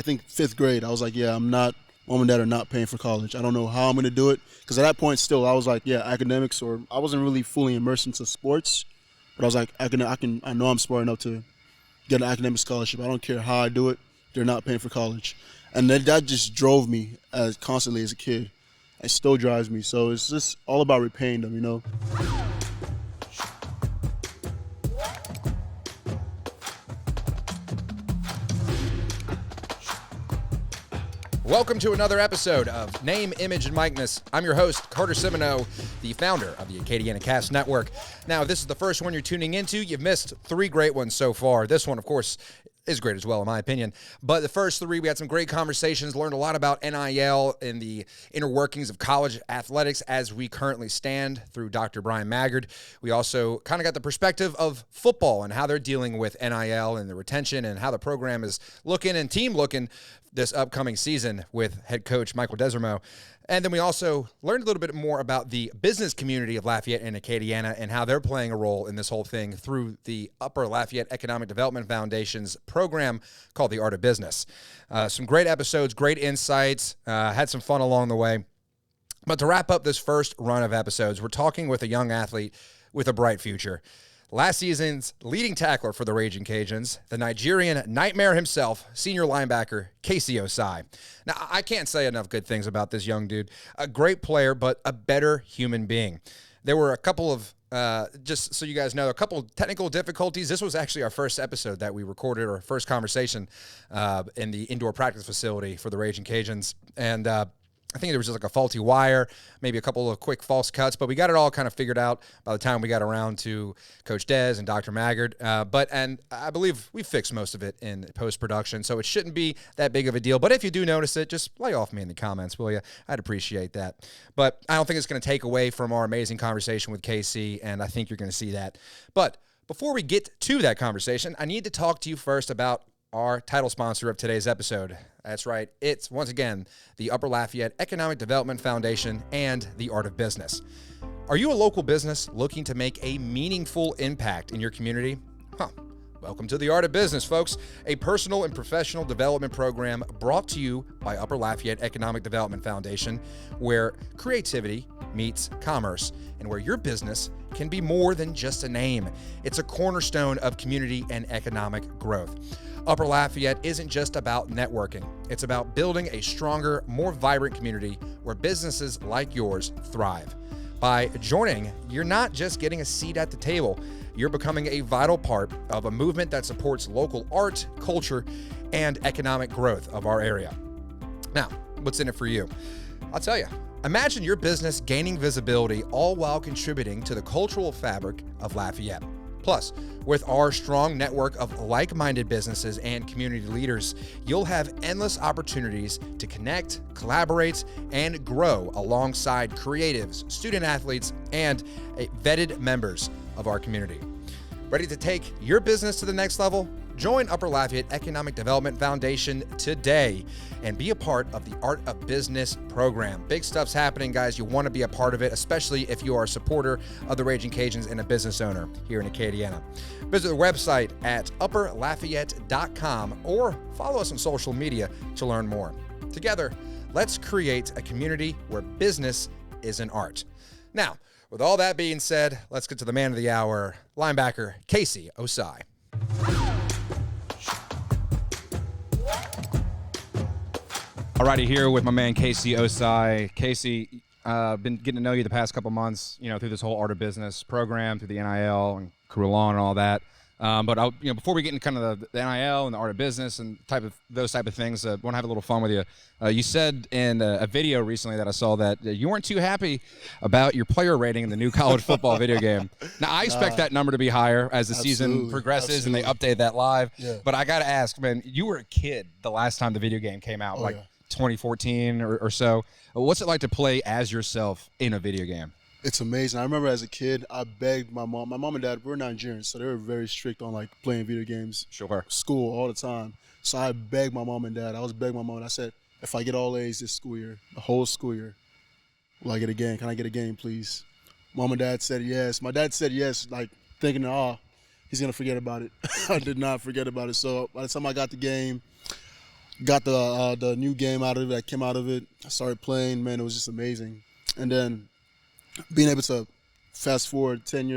I think 5th grade, I was like, yeah, mom and dad are not paying for college. I don't know how I'm going to do it. Because at that point still, I was like, yeah, academics, or I wasn't really fully immersed into sports. But I was like, I know I'm smart enough to get an academic scholarship. I don't care how I do it. They're not paying for college. And that just drove me constantly as a kid. It still drives me. So it's just all about repaying them, you know. Welcome to another episode of Name, Image, and MicNess. I'm your host, Carter Simoneau, the founder of the Acadiana Cast Network. Now, if this is the first one you're tuning into, you've missed 3 great ones so far. This one, of course, is great as well, in my opinion. But the first 3, we had some great conversations, learned a lot about NIL and the inner workings of college athletics as we currently stand through Dr. Brian Maggard. We also kind of got the perspective of football and how they're dealing with NIL and the retention and how the program is looking and team looking this upcoming season with head coach Michael Desormeaux. And then we also learned a little bit more about the business community of Lafayette and Acadiana and how they're playing a role in this whole thing through the Upper Lafayette Economic Development Foundation's program called The Art of Business. Some great episodes, great insights, had some fun along the way. But to wrap up this first run of episodes, we're talking with a young athlete with a bright future. Last season's leading tackler for the Ragin Cajuns, the Nigerian nightmare himself, senior linebacker Casey Ossai. Now, I can't say enough good things about this young dude. A great player, but a better human being. There were a couple of, just so you guys know, a couple of technical difficulties. This was actually our first episode that we recorded, our first conversation in the indoor practice facility for the Ragin Cajuns. And I think there was just like a faulty wire, maybe a couple of quick false cuts, but we got it all kind of figured out by the time we got around to Coach Dez and Dr. Maggard. And I believe we fixed most of it in post-production, so it shouldn't be that big of a deal. But if you do notice it, just lay off me in the comments, will you? I'd appreciate that. But I don't think it's going to take away from our amazing conversation with KC, and I think you're going to see that. But before we get to that conversation, I need to talk to you first about our title sponsor of today's episode. That's right. It's, once again, the Upper Lafayette Economic Development Foundation and the Art of Business. Are you a local business looking to make a meaningful impact in your community? Welcome to the Art of Business, folks, a personal and professional development program brought to you by Upper Lafayette Economic Development Foundation, where creativity meets commerce and where your business can be more than just a name. It's a cornerstone of community and economic growth. Upper Lafayette isn't just about networking. It's about building a stronger, more vibrant community where businesses like yours thrive. By joining, you're not just getting a seat at the table, you're becoming a vital part of a movement that supports local art, culture, and economic growth of our area. Now, what's in it for you? I'll tell you. Imagine your business gaining visibility all while contributing to the cultural fabric of Lafayette. Plus, with our strong network of like-minded businesses and community leaders, you'll have endless opportunities to connect, collaborate, and grow alongside creatives, student athletes, and vetted members of our community. Ready to take your business to the next level? Join Upper Lafayette Economic Development Foundation today and be a part of the Art of Business program. Big stuff's happening, guys. You want to be a part of it, especially if you are a supporter of the Ragin Cajuns and a business owner here in Acadiana. Visit the website at upperlafayette.com or follow us on social media to learn more. Together, let's create a community where business is an art. Now, with all that being said, let's get to the man of the hour, linebacker Casey Ossai. Alrighty, here with my man Casey Ossai. Casey, been getting to know you the past couple months, through this whole Art of Business program, through the NIL and Citron and all that. But before we get into kind of the NIL and the Art of Business and those type of things, I want to have a little fun with you. You said in a video recently that I saw that you weren't too happy about your player rating in the new college football video game. Now, I expect that number to be higher as the season progresses and they update that live. Yeah. But I got to ask, man, you were a kid the last time the video game came out, 2014 or so. What's it like to play as yourself in a video game? It's amazing. I remember as a kid, I begged my mom. My mom and dad were Nigerian, so they were very strict on playing video games. Sure. School all the time. So I begged my mom and dad. I was begging my mom. And I said, if I get all A's this school year, the whole school year, will I get a game? Can I get a game, please? Mom and dad said yes. My dad said yes, thinking, he's gonna forget about it. I did not forget about it. So by the time I got the game, got the new game out of it. I came out of it. I started playing. Man, it was just amazing. And then being able to fast forward 10,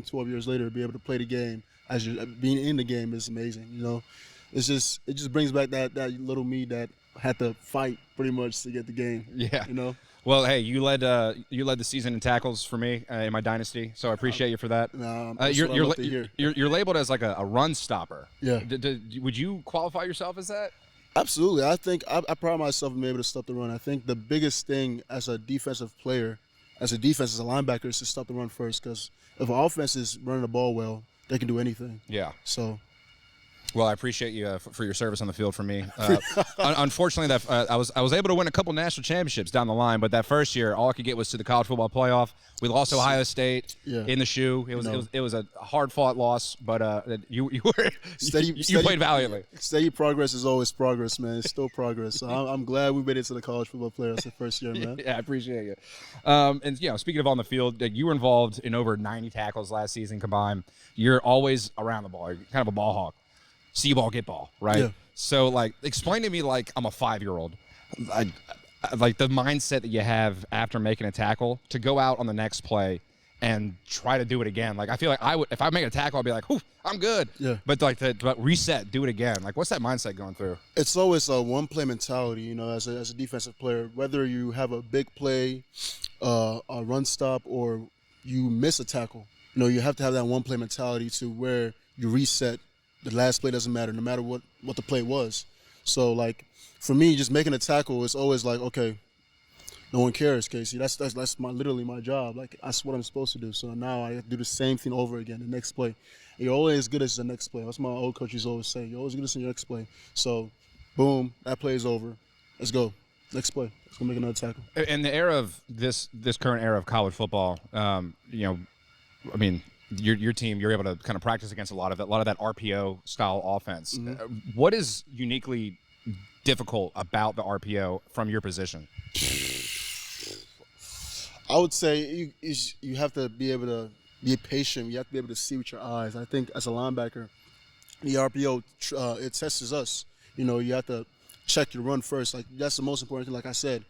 12 years later, be able to play the game as you're being in the game is amazing. You know, it just brings back that little me that had to fight pretty much to get the game. Yeah. You know. Well, hey, you led the season in tackles for me in my dynasty, so I appreciate you for that. You're labeled as like a run stopper. Yeah. Would you qualify yourself as that? Absolutely. I think I pride myself in being able to stop the run. I think the biggest thing as a defensive player, as a linebacker, is to stop the run first. Because if an offense is running the ball well, they can do anything. Yeah. So. Well, I appreciate you for your service on the field for me. Unfortunately, I was able to win a couple national championships down the line, but that first year, all I could get was to the college football playoff. We lost to Ohio State in the shoe. It was a hard fought loss, but you played valiantly. Steady progress is always progress, man. It's still progress. So I'm glad we made it to the college football playoffs the first year, man. Yeah, I appreciate you. And speaking of on the field, you were involved in over 90 tackles last season combined. You're always around the ball. You're kind of a ball hawk. See ball, get ball, right? Yeah. So, like, explain to me like I'm a 5-year-old. Like the mindset that you have after making a tackle to go out on the next play and try to do it again. Like, I feel like if I make a tackle, I'll be like, "Ooh, I'm good." Yeah. But but reset, do it again. Like, what's that mindset going through? It's always a one-play mentality, you know, as a defensive player. Whether you have a big play, a run stop, or you miss a tackle, you know, you have to have that one-play mentality to where you reset. The last play doesn't matter, no matter what the play was. So, like, for me, just making a tackle is always like, okay, no one cares, Casey. That's literally my job. Like, that's what I'm supposed to do. So now I have to do the same thing over again, the next play. And you're always as good as the next play. That's what my old coaches always say. You're always good as your next play. So, boom, that play is over. Let's go. Next play. Let's go make another tackle. In the era of this current era of college football, your team, you're able to kind of practice against a lot of that RPO style offense. Mm-hmm. What is uniquely difficult about the RPO from your position? I would say you have to be able to be patient. You have to be able to see with your eyes. I think as a linebacker, the RPO it tests us. You know, you have to check your run first. Like, that's the most important thing. Like I said,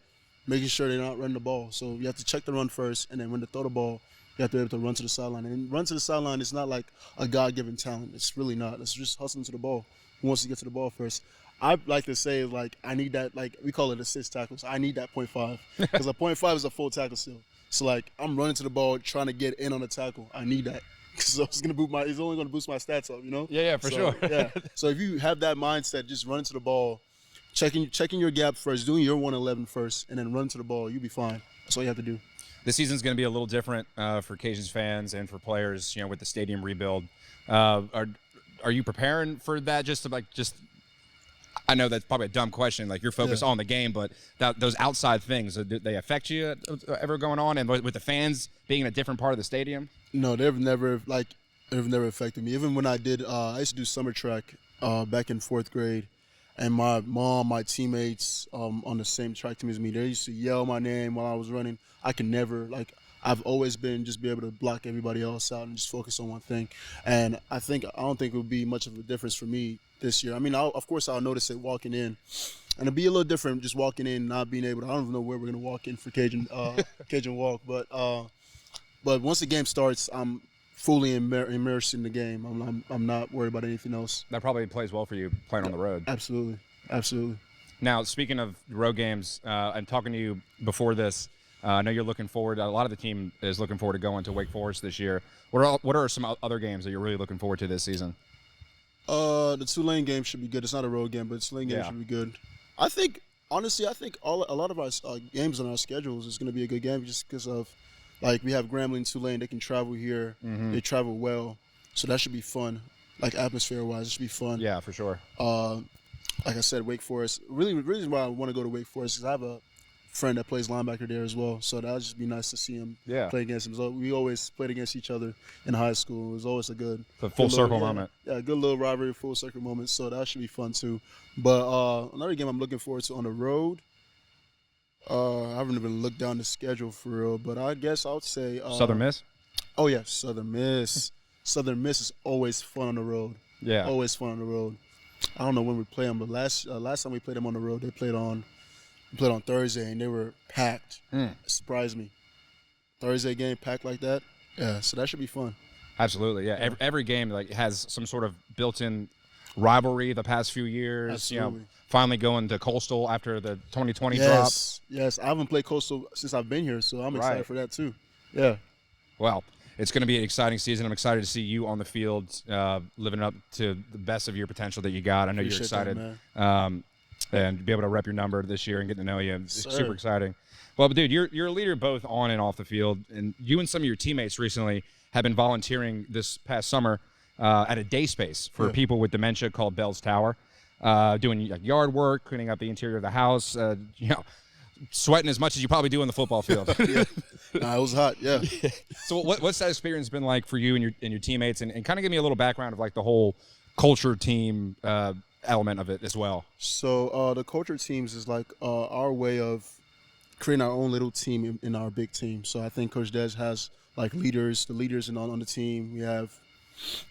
making sure they're not running the ball. So you have to check the run first, and then when to throw the ball, you have to be able to run to the sideline. And run to the sideline is not like a God-given talent. It's really not. It's just hustling to the ball. Who wants to get to the ball first? I like to say, like, I need that, like, we call it assist tackles. I need that 0.5 because a 0.5 is a full tackle still. So, like, I'm running to the ball, trying to get in on the tackle. I need that. So it's only going to boost my stats up, you know? Yeah, for sure. Yeah. So if you have that mindset, just running to the ball, checking your gap first, doing your 111 first, and then run to the ball, you'll be fine. That's all you have to do. This season's going to be a little different for Cajuns fans and for players, you know, with the stadium rebuild. Are you preparing for that? I know that's probably a dumb question. Like, you're focused on the game, but those outside things, do they affect you ever going on? And with the fans being in a different part of the stadium? No, they've never affected me. Even when I used to do summer track back in 4th grade. And my mom, my teammates on the same track team as me, they used to yell my name while I was running. I can never, like, I've always been just be able to block everybody else out and just focus on one thing. And I don't think it would be much of a difference for me this year. I mean, of course I'll notice it walking in. And it'll be a little different just walking in, not being able to, I don't even know where we're going to walk in for Cajun walk. But once the game starts, I'm fully immersed in the game. I'm not worried about anything else. That probably plays well for you playing on the road. Absolutely. Now, speaking of road games, and talking to you before this, I know you're looking forward. A lot of the team is looking forward to going to Wake Forest this year. What are some other games that you're really looking forward to this season? The Tulane game should be good. It's not a road game, but the Tulane game should be good. I think a lot of our games on our schedules is going to be a good game just because of, like, we have Grambling and Tulane. They can travel here. Mm-hmm. They travel well. So that should be fun. Like, atmosphere-wise, it should be fun. Yeah, for sure. Like I said, Wake Forest. Really, the reason why I want to go to Wake Forest is I have a friend that plays linebacker there as well. So that would just be nice to see him play against him. So we always played against each other in high school. It was always a full circle moment. Yeah, good little rivalry, full circle moment. So that should be fun too. But another game I'm looking forward to on the road. I haven't even looked down the schedule for real, but I guess I would say Southern Miss. Oh yeah, Southern Miss. Southern Miss is always fun on the road. Yeah, always fun on the road. I don't know when we play them, but last time we played them on the road, we played on Thursday, and they were packed. It surprised me. Thursday game packed like that. Yeah, so that should be fun. Absolutely, yeah. Every game like has some sort of built-in rivalry the past few years. Absolutely. Finally going to Coastal after the 2020 drop. Yes. I haven't played Coastal since I've been here, so I'm excited for that too. Yeah. Well, it's going to be an exciting season. I'm excited to see you on the field, living up to the best of your potential that you got. I know you're excited, and be able to rep your number this year and get to know you. It's super exciting. Well, dude, you're a leader both on and off the field, and you and some of your teammates recently have been volunteering this past summer at a day space for people with dementia called Belle's Tower, doing yard work, cleaning up the interior of the house, sweating as much as you probably do on the football field. It was hot. Yeah. So what's that experience been like for you and your teammates, and kind of give me a little background of like the whole culture team element of it as well. So the culture teams is like our way of creating our own little team in our big team. So I think Coach Des has like the leaders on the team. We have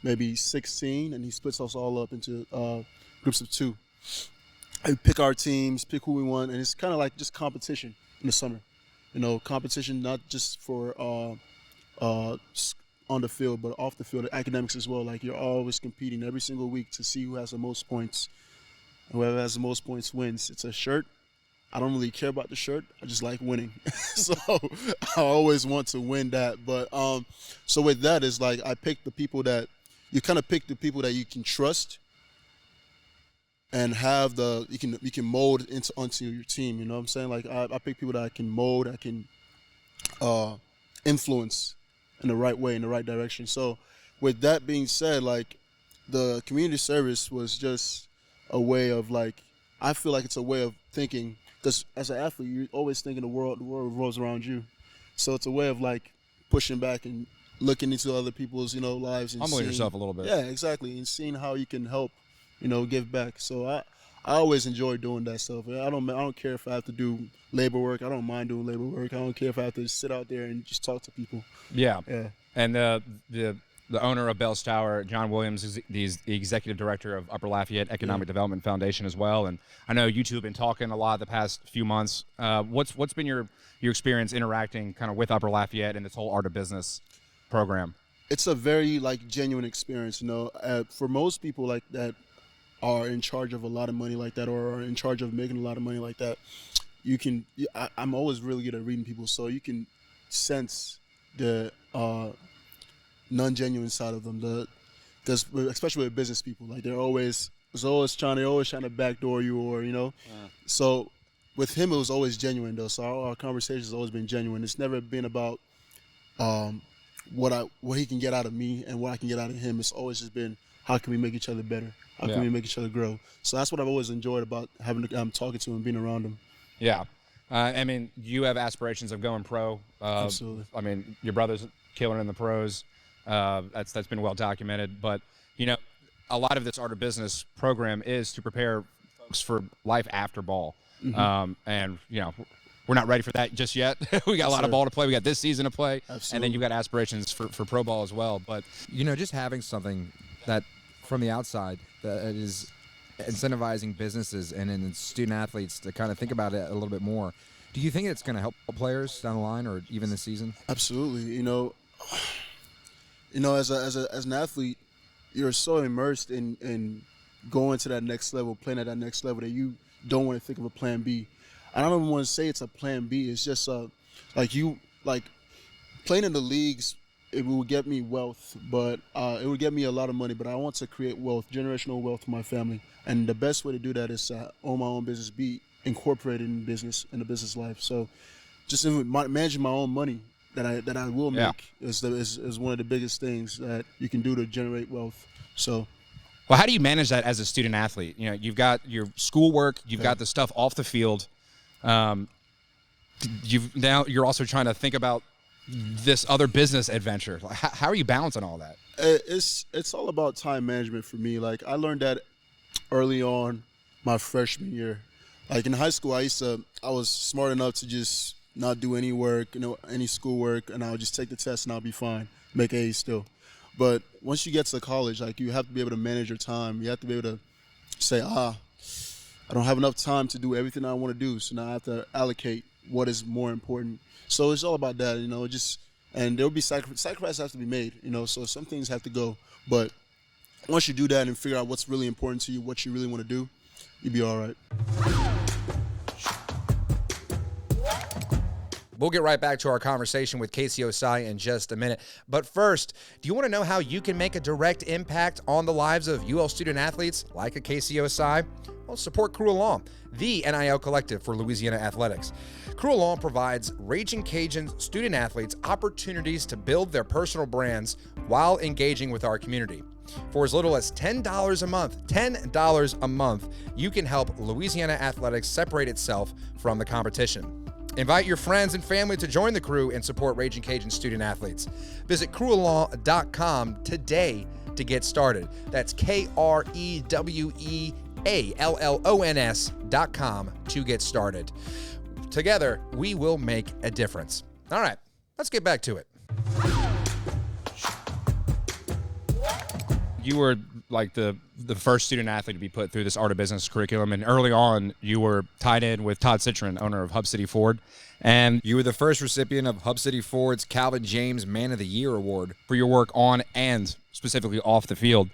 maybe 16, and he splits us all up into groups of 2. We pick our teams, pick who we want, and it's kind of like just competition in the summer. Competition not just for on the field, but off the field, academics as well. Like you're always competing every single week to see who has the most points. And whoever has the most points wins. It's a shirt. I don't really care about the shirt. I just like winning. So I always want to win that. But so with that, it's like I pick the people that you kind of pick the people that you can trust and have you can mold onto your team. You know what I'm saying? Like I pick people that I can mold, I can influence in the right way, in the right direction. So with that being said, like the community service was just a way of like, I feel like it's a way of thinking, because as an athlete, you're always thinking the world revolves around you. So it's a way of like pushing back and looking into other people's, lives and humbling seeing, yourself a little bit. Yeah, exactly, and seeing how you can help, give back. So I always enjoy doing that stuff. I don't care if I have to do labor work. I don't mind doing labor work. I don't care if I have to sit out there and just talk to people. Yeah. Yeah. And the owner of Belle's Tower, John Williams, is the executive director of Upper Lafayette Economic Development Foundation as well. And I know you two have been talking a lot the past few months. What's been your experience interacting kind of with Upper Lafayette and this whole Art of Business program? It's a very genuine experience. For most people like that are in charge of a lot of money like that, or are in charge of making a lot of money like that, I'm always really good at reading people, so you can sense the non-genuine side of them, because especially with business people, like they're always trying to backdoor you, or So with him, it was always genuine though. So our conversation has always been genuine. It's never been about what he can get out of me and what I can get out of him. It's always just been, how can we make each other better? How can we make each other grow? So that's what I've always enjoyed about talking to him, being around him. Yeah. I mean, you have aspirations of going pro. Absolutely. I mean, your brother's killing in the pros. That's been well documented. But, a lot of this Art of Business program is to prepare folks for life after ball. Mm-hmm. And, we're not ready for that just yet. We got a lot of ball to play. We got this season to play. Absolutely. And then you've got aspirations for pro ball as well. But, just having something that from the outside that is incentivizing businesses and student athletes to kind of think about it a little bit more. Do you think it's going to help players down the line or even this season? Absolutely. As an athlete, you're so immersed in going to that next level, playing at that next level, that you don't want to think of a plan B. I don't even want to say it's a plan B. It's just playing in the leagues. It will get me wealth, but it would get me a lot of money. But I want to create wealth, generational wealth for my family, and the best way to do that is own my own business, be incorporated in the business life. So, just managing my own money that I will make is one of the biggest things that you can do to generate wealth. So, well, how do you manage that as a student athlete? You've got your schoolwork, you've got the stuff off the field. You're also trying to think about this other business adventure. How are you balancing all that? It's all about time management for me. Like I learned that early on my freshman year. Like in high school, I was smart enough to just not do any work, any schoolwork, and I would just take the test and I'll be fine, make A's still. But once you get to college, like you have to be able to manage your time. You have to be able to say, I don't have enough time to do everything I want to do, so now I have to allocate what is more important. So it's all about that, and there'll be sacrifices have to be made, so some things have to go. But once you do that and figure out what's really important to you, what you really want to do, you'll be all right. We'll get right back to our conversation with Casey Ossai in just a minute. But first, do you want to know how you can make a direct impact on the lives of UL student athletes like a Casey Ossai? Well, support Crew Along, the NIL collective for Louisiana athletics. Crew Along provides Ragin Cajuns student athletes opportunities to build their personal brands while engaging with our community. For as little as $10 a month, you can help Louisiana athletics separate itself from the competition. Invite your friends and family to join the crew and support Ragin Cajun student athletes. Visit crewalong.com today to get started. That's KREWEALLONS.com to get started. Together, we will make a difference. All right, let's get back to it. You were like the first student athlete to be put through this art of business curriculum, and early on you were tied in with Todd Citron, owner of Hub City Ford, and You were the first recipient of Hub City Ford's Calvin James Man of the Year Award. for your work on and specifically off the field.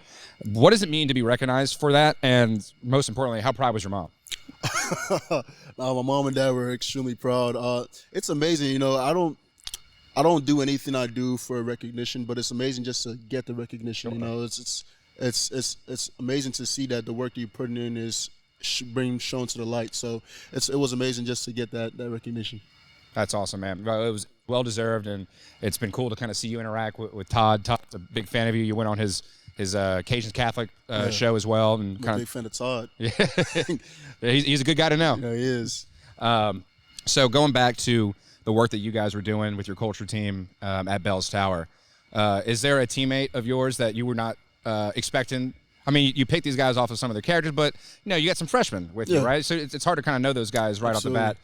What does it mean to be recognized for that? And most importantly, how proud was your mom? My mom and dad were extremely proud. It's amazing, I don't do anything I do for recognition, but it's amazing just to get the recognition. It's amazing to see that the work that you're putting in is being shown to the light. So it was amazing just to get that recognition. That's awesome, man. Well, it was well deserved, and it's been cool to kind of see you interact with Todd. Todd's a big fan of you. You went on his Cajuns Catholic show as well, and I'm a big fan of Todd. Yeah, he's a good guy to know. Yeah, he is. So going back to the work that you guys were doing with your culture team at Belle's Tower, is there a teammate of yours that you were not expecting? I mean, you picked these guys off of some of their characters, but you got some freshmen with you, right? So it's hard to kind of know those guys right Absolutely. off the bat.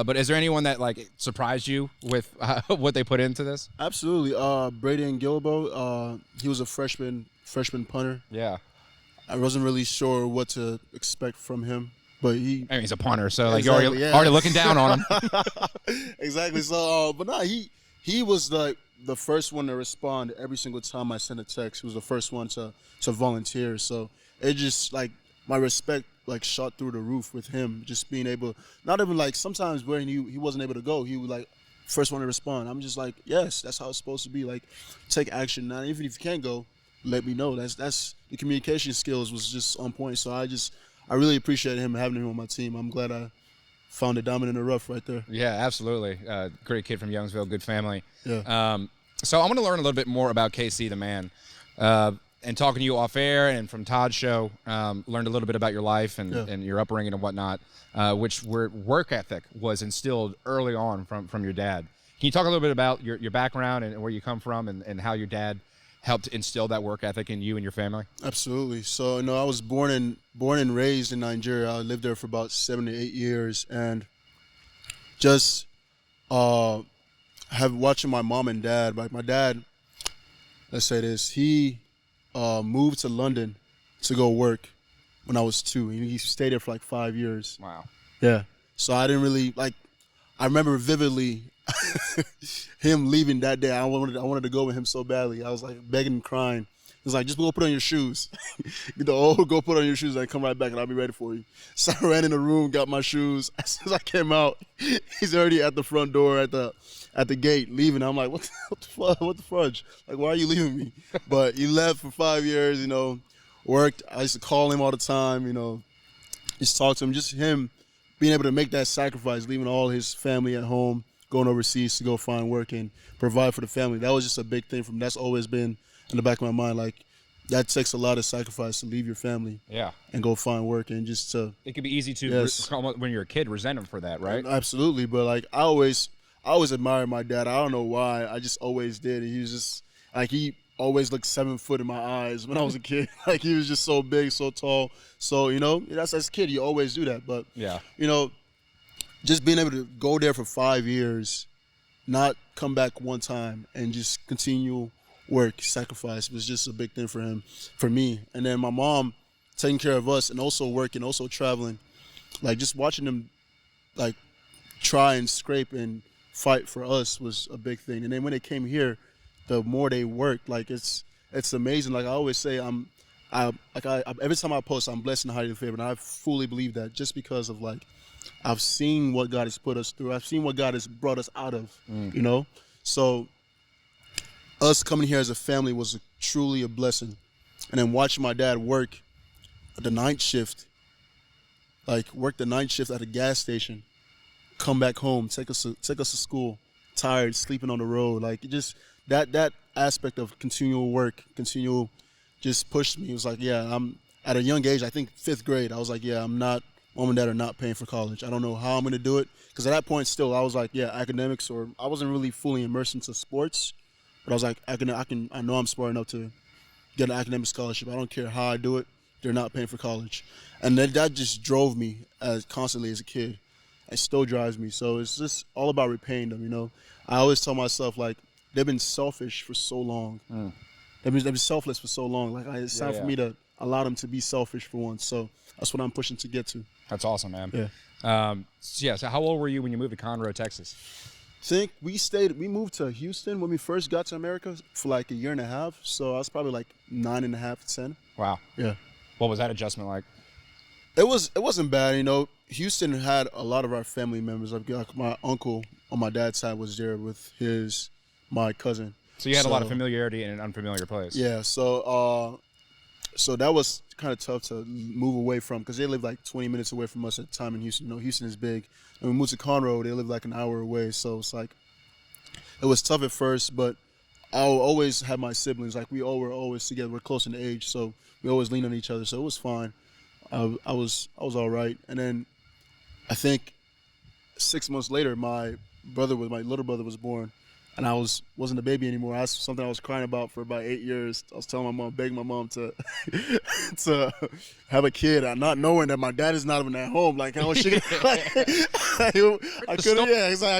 But is there anyone that surprised you with what they put into this? Absolutely. Brady Gilbo, he was a freshman punter. Yeah. I wasn't really sure what to expect from him, but I mean, he's a punter, so Exactly, you're already looking down on him. Exactly. So, but no, he was the first one to respond every single time I sent a text. He was the first one to volunteer. So it just my respect shot through the roof with him. Just being able, not even sometimes when he wasn't able to go, he would first one to respond. I'm just yes, that's how it's supposed to be. Take action. Now, even if you can't go, let me know. That's the communication skills was just on point. So I really appreciate him having him on my team. I'm glad I found a diamond in the rough right there. Yeah, absolutely. Great kid from Youngsville, good family. Yeah. So I want to learn a little bit more about KC, the man. And talking to you off air and from Todd's show, learned a little bit about your life and your upbringing and whatnot, which work ethic was instilled early on from your dad. Can you talk a little bit about your background and where you come from and how your dad helped instill that work ethic in you and your family? Absolutely. So, I was born and raised in Nigeria. I lived there for about 7 to 8 years, and just watching my mom and dad. My dad, let's say this, he moved to London to go work when I was 2. He stayed there for 5 years. Wow. Yeah. So I didn't really I remember vividly him leaving that day. I wanted to go with him so badly. I was begging and crying. He was just go put on your shoes. Go put on your shoes and come right back and I'll be ready for you. So I ran in the room, got my shoes. As soon as I came out, he's already at the front door at the gate leaving. I'm like, what the fudge? Why are you leaving me? But he left for 5 years, worked. I used to call him all the time, just talk to him. Just him being able to make that sacrifice, leaving all his family at home, going overseas to go find work and provide for the family. That was just a big thing for me. That's always been in the back of my mind. That takes a lot of sacrifice to leave your family and go find work and just to. It could be easy to, when you're a kid, resent him for that, right? Absolutely. But I always admired my dad. I don't know why. I just always did. He was just he always looked 7 foot in my eyes when I was a kid. He was just so big, so tall. So, that's as a kid, you always do that. But, just being able to go there for 5 years, not come back one time, and just continue work, sacrifice was just a big thing for me. And then my mom taking care of us and also working, also traveling. Like just watching them like try and scrape and fight for us was a big thing. And then when they came here, the more they worked, like it's amazing. Like I always say, every time I post, I'm blessed and highly favored. And I fully believe that just because of like I've seen what God has put us through. I've seen what God has brought us out of. You know, so us coming here as a family was truly a blessing. And then watching my dad work the night shift, like work the night shift at a gas station, come back home, take us to school, tired, sleeping on the road, like it just that aspect of continual work, continual, just pushed me. It was like, yeah, I'm at a young age, I think 5th grade, I was like, yeah, I'm not, mom and dad are not paying for college. I don't know how I'm gonna do it, because at that point still I was like, yeah, academics, or I wasn't really fully immersed into sports, but I was like, I know I'm smart enough to get an academic scholarship. I don't care how I do it. They're not paying for college. And that just drove me constantly as a kid. It still drives me. So it's just all about repaying them, you know. I always tell myself, like, they've been selfish for so long. They've been selfless for so long. Like, it's time for me to allow them to be selfish for once. So that's what I'm pushing to get to. That's awesome, man. Yeah. So how old were you when you moved to Conroe, Texas? We moved to Houston when we first got to America for like a year and a half. So I was probably like 9.5, 10. Wow. Yeah. What was that adjustment like? It wasn't bad, you know. Houston had a lot of our family members. Like my uncle on my dad's side was there with my cousin. So you had a lot of familiarity in an unfamiliar place. Yeah. So that was kind of tough to move away from, because they lived like 20 minutes away from us at the time in Houston. You know, Houston is big. And we moved to Conroe, they lived like an hour away. So it's like, it was tough at first, but I always had my siblings. Like we all were always together. We're close in age, so we always leaned on each other. So it was fine. I was all right. And then I think 6 months later, my little brother was born, and I wasn't a baby anymore. That's something I was crying about for about 8 years. I was telling my mom, begging my mom to to have a kid, not knowing that my dad is not even at home. Like, how was she? I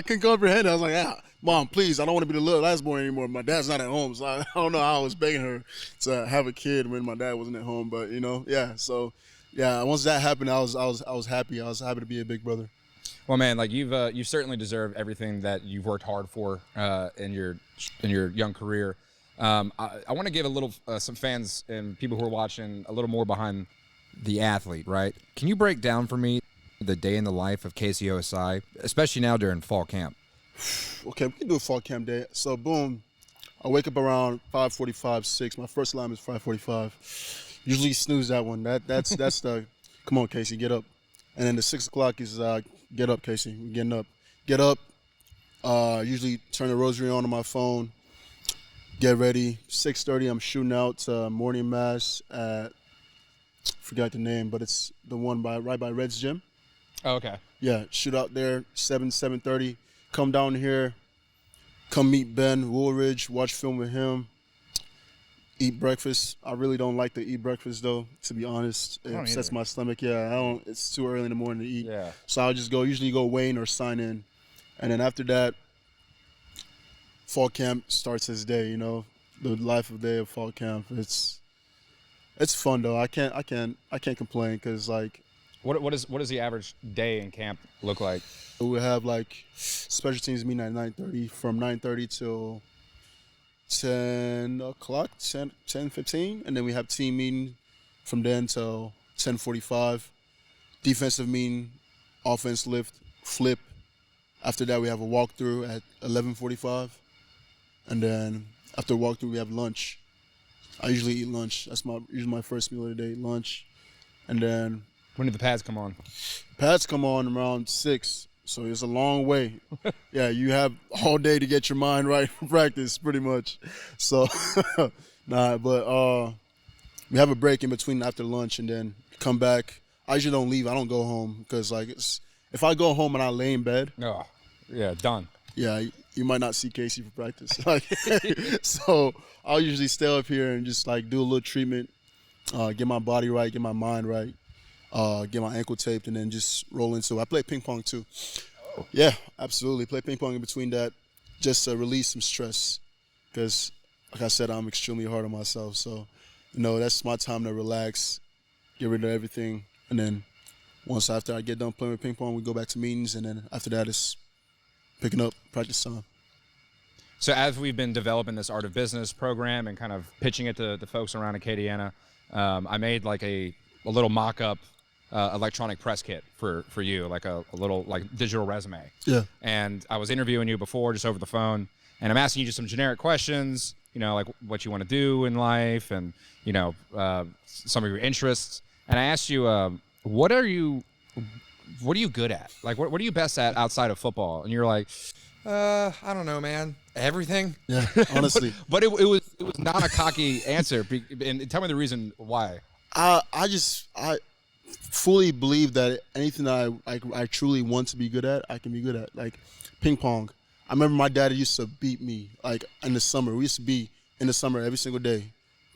couldn't comprehend it. I was like, Mom, please, I don't want to be the last born anymore. My dad's not at home, so I don't know how I was begging her to have a kid when my dad wasn't at home. But you know, yeah. So yeah, once that happened, I was happy. I was happy to be a big brother. Well, man, like you've certainly deserved everything that you've worked hard for in your young career. I want to give a little some fans and people who are watching a little more behind the athlete, right? Can you break down for me the day in the life of Casey Ossai, especially now during fall camp? Okay, we can do a fall camp day. So boom, I wake up around 5:45, 6. My first alarm is 5:45. Usually snooze that one. That's the come on, Casey, get up. And then the 6 o'clock is get up, Casey. We're getting up. Get up. Usually turn the rosary on my phone. Get ready. 6:30, I'm shooting out to morning mass at, forgot the name, but it's the one right by Red's Gym. Oh, okay. Yeah, shoot out there 7:30. Come down here. Come meet Ben Woolridge. Watch film with him. Eat breakfast. I really don't like to eat breakfast though, to be honest. It upsets my stomach. Yeah, I don't. It's too early in the morning to eat. Yeah. So I'll just usually go weigh in or sign in, and then after that, fall camp starts his day. You know, the life of day of fall camp. It's fun though. I can't complain, because like. What does the average day in camp look like? We have like special teams meeting at 9:30, from 9:30 till 10 o'clock, 10:15, and then we have team meeting from then till 10:45. Defensive meeting, offense lift, flip. After that, we have a walkthrough at 11:45, and then after walkthrough, we have lunch. I usually eat lunch. That's usually my first meal of the day, lunch, and then. When did the pads come on? Pads come on around 6, so it's a long way. Yeah, you have all day to get your mind right for practice, pretty much. So, but we have a break in between after lunch, and then come back. I usually don't leave. I don't go home, because like if I go home and I lay in bed. Oh, yeah, done. Yeah, you might not see Casey for practice. Like, so I'll usually stay up here and just like do a little treatment, get my body right, get my mind right. Get my ankle taped, and then just roll into. I play ping pong too. Oh. Yeah, absolutely. Play ping pong in between that, just to release some stress. Because, like I said, I'm extremely hard on myself. So, you know, that's my time to relax get rid of everything, and then once after I get done playing with ping pong, we go back to meetings, and then after that it's picking up practice time. So as we've been developing this Art of Business program and kind of pitching it to the folks around Acadiana, I made like a little mock-up electronic press kit for you, like a little like digital resume. Yeah. And I was interviewing you before just over the phone, and I'm asking you just some generic questions, like what you want to do in life and, some of your interests. And I asked you, what are you good at? Like, what are you best at outside of football? And you're like, I don't know, man. Everything. Yeah, honestly. but it was not a cocky answer. And tell me the reason why. I fully believe that anything that I truly want to be good at, I can be good at. Like ping pong. I remember my dad used to beat me like in the summer. We used to be in the summer every single day,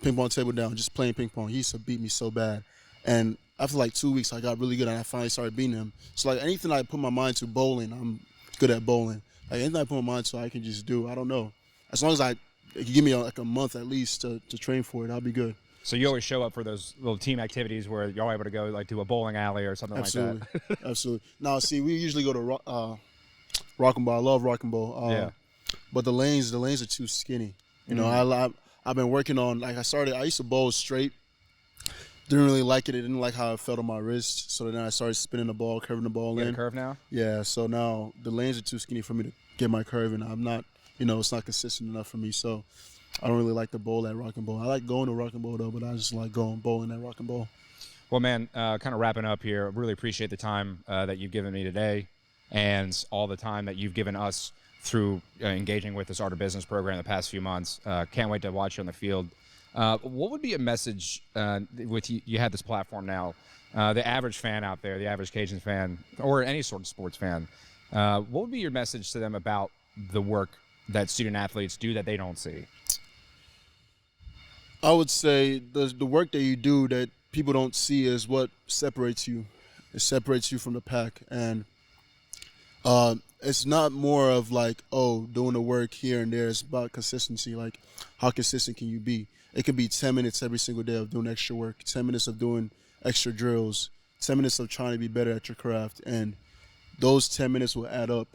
ping pong table down, just playing ping pong. He used to beat me so bad. And after like 2 weeks, I got really good and I finally started beating him. So like anything I put my mind to, bowling, I'm good at bowling. Like anything I put my mind to, I can just do. I don't know. As long as it can give me like a month at least to train for it, I'll be good. So you always show up for those little team activities where you're able to go like to a bowling alley or something Absolutely. like that. Absolutely. Now, see, we usually go to rock and ball. I love rock and ball. Yeah. But the lanes are too skinny. I've been working on, like I used to bowl straight. Didn't really like it. I didn't like how it felt on my wrist. So then I started spinning the ball, curving the ball in. You got a curve now? Yeah, so now the lanes are too skinny for me to get my curve, and I'm not, it's not consistent enough for me. So I don't really like to bowl at rock and bowl. I like going to rock and bowl, though, but I just like going bowling at rock and bowl. Well, man, kind of wrapping up here, really appreciate the time that you've given me today and all the time that you've given us through engaging with this Art of Business program the past few months. Can't wait to watch you on the field. What would be a message with you had this platform now, the average fan out there, the average Cajuns fan, or any sort of sports fan, what would be your message to them about the work that student athletes do that they don't see? I would say the work that you do that people don't see is what separates you. It separates you from the pack. And it's not more of like, doing the work here and there. It's about consistency. Like, how consistent can you be? It could be 10 minutes every single day of doing extra work, 10 minutes of doing extra drills, 10 minutes of trying to be better at your craft. And those 10 minutes will add up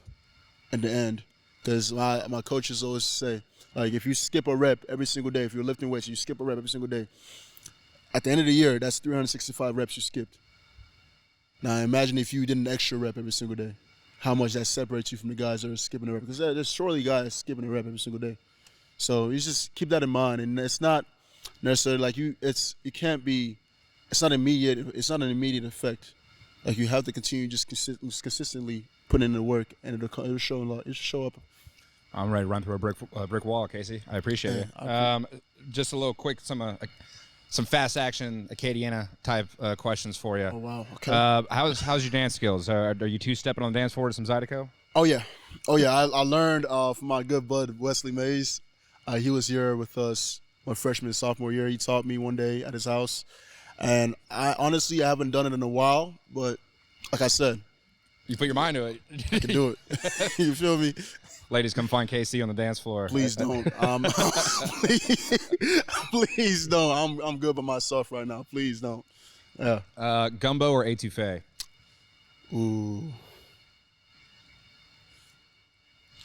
at the end. Because my coaches always say, like, if you skip a rep every single day, if you're lifting weights, you skip a rep every single day, at the end of the year, that's 365 reps you skipped. Now, imagine if you did an extra rep every single day, how much that separates you from the guys that are skipping a rep. Because there's surely guys skipping a rep every single day. So you just keep that in mind, and it's not necessarily like it's not immediate. It's not an immediate effect. Like, you have to continue just consistently putting in the work, and it'll show a lot. It'll show up. I'm ready to run through a brick wall, Casey. I appreciate it. Just a little quick, some fast action Acadiana type questions for you. Oh wow. Okay. How's your dance skills? Are you two-stepping on the dance floor to some Zydeco? Oh yeah. I learned from my good bud Wesley Mays. He was here with us my freshman and sophomore year. He taught me one day at his house, and I haven't done it in a while. But like I said, you put your mind to it. I can do it. You feel me? Ladies, come find KC on the dance floor. Please don't. Please don't. I'm good by myself right now. Please don't. Yeah. Gumbo or etouffee? Ooh.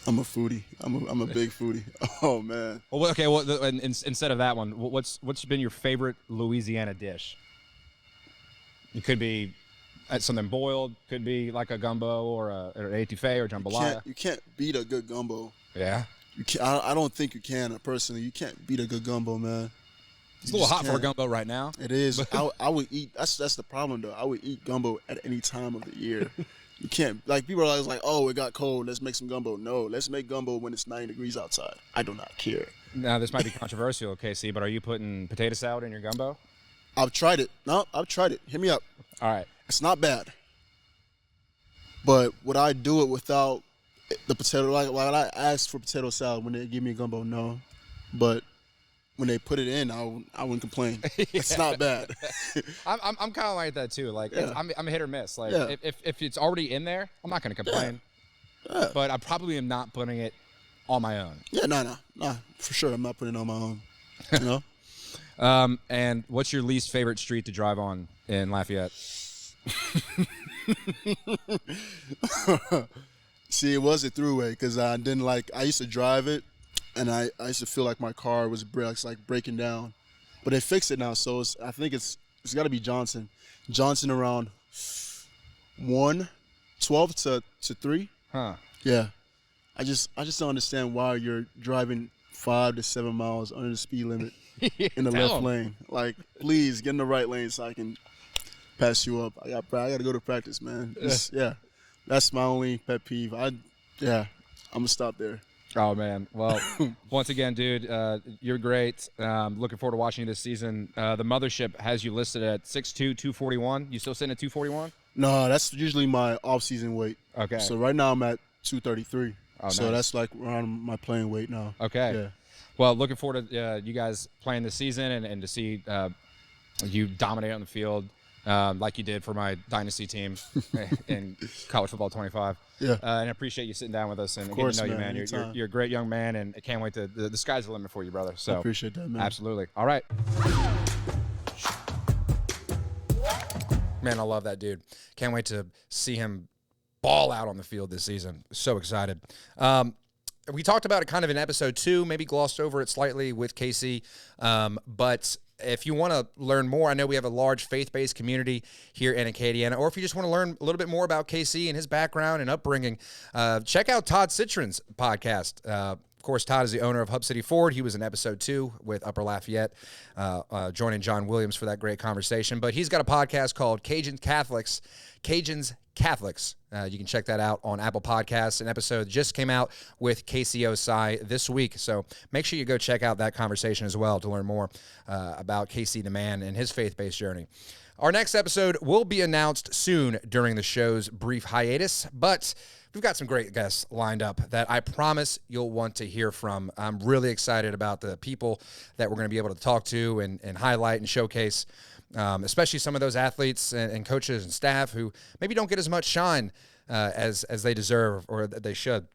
I'm a foodie. I'm a big foodie. Oh man. Well, okay. Well, instead of that one, what's been your favorite Louisiana dish? It could be something boiled. Could be like a gumbo or an etouffee or jambalaya. You can't beat a good gumbo. Yeah. You can't. I don't think you can. Personally, you can't beat a good gumbo, man. It's a little hot for a gumbo right now. It is. I would eat. That's the problem though. I would eat gumbo at any time of the year. You can't, like, people are always like, oh, it got cold, let's make some gumbo. No, let's make gumbo when it's 90 degrees outside. I do not care. Now, this might be controversial, Casey, but are you putting potato salad in your gumbo? I've tried it. No, I've tried it. Hit me up. All right. It's not bad. But would I do it without the potato? Like I asked for potato salad when they give me a gumbo, no. But when they put it in, I wouldn't complain. It's not bad. I'm kind of like that too. Like, Yeah. I'm a hit or miss. Like, Yeah. if it's already in there, I'm not going to complain. Yeah. But I probably am not putting it on my own. Yeah, no, for sure. I'm not putting it on my own. You know. And what's your least favorite street to drive on in Lafayette? See, it was a throughway because I didn't like. I used to drive it, and I used to feel like my car was breaking down. But they fixed it now, so I think it's got to be Johnson. Johnson around 1:12 to 3. Huh. Yeah. I just don't understand why you're driving 5 to 7 miles under the speed limit in the left lane. Like, please get in the right lane so I can pass you up. I got to go to practice, man. Yeah. That's my only pet peeve. I'm gonna stop there. Oh man. Well, once again, dude, you're great. Looking forward to watching you this season. The mothership has you listed at 6'2", 241. You still sitting at 241? No, that's usually my off-season weight. Okay. So right now I'm at 233. Oh, so nice. That's like around my playing weight now. Okay. Yeah. Well, looking forward to you guys playing this season and to see you dominate on the field like you did for my dynasty team in college football 25. Yeah. And I appreciate you sitting down with us and getting course, to know you, man. man. You're a great young man, and I can't wait to the sky's the limit for you, brother. So I appreciate that, man. Absolutely. All right. Man, I love that dude. Can't wait to see him ball out on the field this season. So excited. We talked about it kind of in episode 2, maybe glossed over it slightly with Casey. But if you want to learn more, I know we have a large faith-based community here in Acadiana, or if you just want to learn a little bit more about Casey and his background and upbringing, check out Todd Citron's podcast. Of course, Todd is the owner of Hub City Ford. He was in episode 2 with Upper Lafayette, joining John Williams for that great conversation. But he's got a podcast called Cajuns Catholics. You can check that out on Apple Podcasts. An episode just came out with Casey Ossai this week. So make sure you go check out that conversation as well to learn more about Casey the man and his faith-based journey. Our next episode will be announced soon during the show's brief hiatus, but we've got some great guests lined up that I promise you'll want to hear from. I'm really excited about the people that we're going to be able to talk to and highlight and showcase, especially some of those athletes and coaches and staff who maybe don't get as much shine as they deserve or that they should.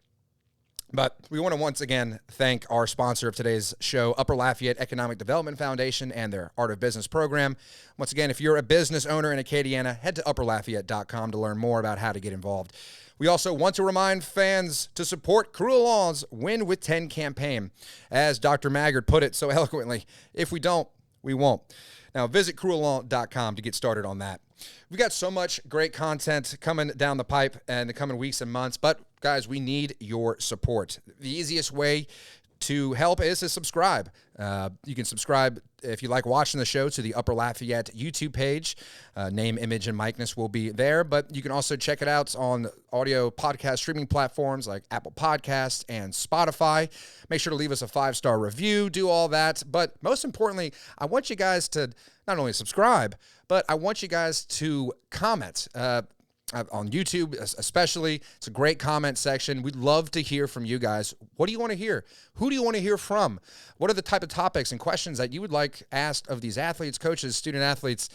But we want to once again thank our sponsor of today's show, Upper Lafayette Economic Development Foundation and their Art of Business program. Once again, if you're a business owner in Acadiana, head to upperlafayette.com to learn more about how to get involved. We also want to remind fans to support Cruelon's Win with 10 campaign. As Dr. Maggard put it so eloquently, if we don't, we won't. Now, visit Cruelon.com to get started on that. We've got so much great content coming down the pipe in the coming weeks and months, but guys, we need your support. The easiest way to help is to subscribe. You can subscribe if you like watching the show to the Upper Lafayette YouTube page. Name, image, and MicNess will be there, but you can also check it out on audio podcast streaming platforms like Apple Podcasts and Spotify. Make sure to leave us a 5-star review, do all that. But most importantly, I want you guys to not only subscribe, but I want you guys to comment. On YouTube especially, it's a great comment section. We'd love to hear from you guys. What do you want to hear? Who do you want to hear from? What are the type of topics and questions that you would like asked of these athletes, coaches, student athletes,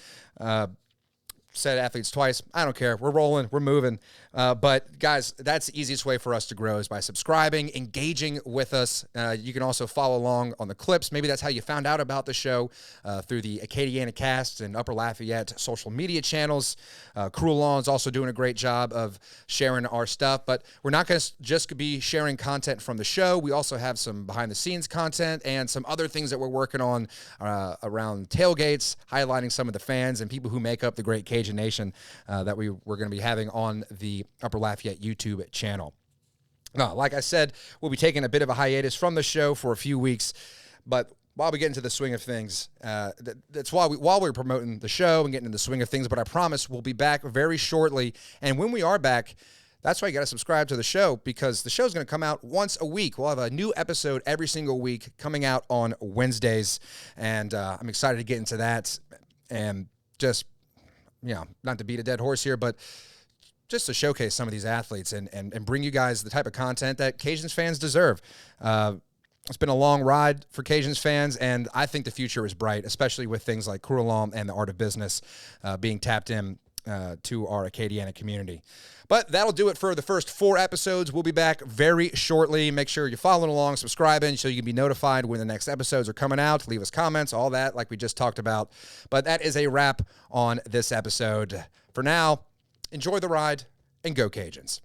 said athletes twice. I don't care. We're rolling. We're moving. But, guys, that's the easiest way for us to grow is by subscribing, engaging with us. You can also follow along on the clips. Maybe that's how you found out about the show through the Acadiana Cast and Upper Lafayette social media channels. Cruelon's also doing a great job of sharing our stuff. But we're not going to just be sharing content from the show. We also have some behind-the-scenes content and some other things that we're working on around tailgates, highlighting some of the fans and people who make up the great Cajun Nation that we're going to be having on the Upper Lafayette YouTube channel. Now, like I said, we'll be taking a bit of a hiatus from the show for a few weeks, but while we get into the swing of things, that's while we're promoting the show and getting in the swing of things, but I promise we'll be back very shortly. And when we are back, that's why you got to subscribe to the show, because the show's going to come out once a week. We'll have a new episode every single week coming out on Wednesdays, and I'm excited to get into that and just, not to beat a dead horse here, but just to showcase some of these athletes and bring you guys the type of content that Cajuns fans deserve. It's been a long ride for Cajuns fans, and I think the future is bright, especially with things like Cruelon and the Art of Business being tapped in to our Acadiana community. But that'll do it for the first 4 episodes. We'll be back very shortly. Make sure you're following along, subscribing, so you can be notified when the next episodes are coming out. Leave us comments, all that, like we just talked about. But that is a wrap on this episode. For now, enjoy the ride and go Cajuns.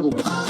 Thank you.